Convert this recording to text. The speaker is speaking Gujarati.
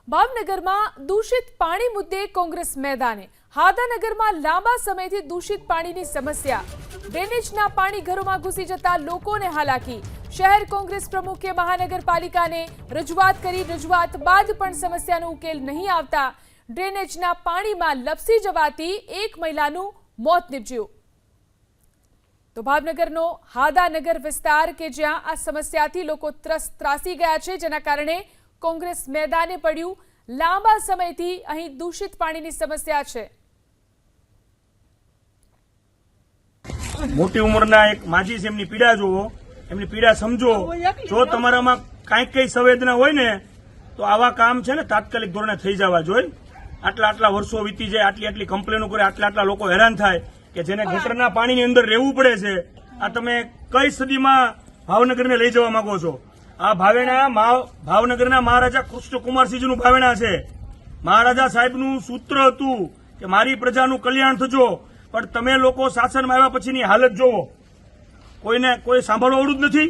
ભાવનગરમાં દૂષિત પાણી મુદ્દે કોંગ્રેસ મેદાને। હાદાનગરમાં લાંબા સમયથી દૂષિત પાણીની સમસ્યા। ડ્રેનેજના પાણી ઘરોમાં ઘૂસી જતા લોકોને હાલાકી। શહેર કોંગ્રેસ પ્રમુખે મહાનગરપાલિકાને રજૂઆત કરી। રજૂઆત બાદ પણ સમસ્યાનો ઉકેલ નહીં આવતા ડ્રેનેજના પાણીમાં લપસી જવાથી એક મહિલાનું મોત નીપજ્યું। તો ભાવનગરનો હાદાનગર વિસ્તાર કે જ્યાં આ સમસ્યાથી લોકો ત્રાસી ગયા છે, જેના કારણે કોંગ્રેસ મેદાને પડ્યું। લાંબા સમયથી અહીં દૂષિત પાણીની સમસ્યા છે। મોટી ઉંમરના એક માજી છે, એમની પીડા જોવો, એમની પીડા સમજો। જો તમારામાં કઈ સંવેદના હોય ને તો આવા કામ છે ને તાત્કાલિક ધોરણે થઈ જવા જોઈએ। આટલા વર્ષો વીતી જાય, આટલી કમ્પ્લેનો કરે, આટલા લોકો હેરાન થાય કે જેને ગટરના પાણીની અંદર રહેવું પડે છે। આ તમે કઈ સદીમાં ભાવનગરને લઈ જવા માંગો છો? આ ભાવનગરના મહારાજા કૃષ્ણકુમારસિંહજીનું ભાવેણા છે। મહારાજા સાહેબનું સૂત્ર હતું કે મારી પ્રજાનું કલ્યાણ થજો, પણ તમે લોકો શાસનમાં આવ્યા પછીની હાલત જોવો, કોઈ સાંભળવાવાળું જ નથી।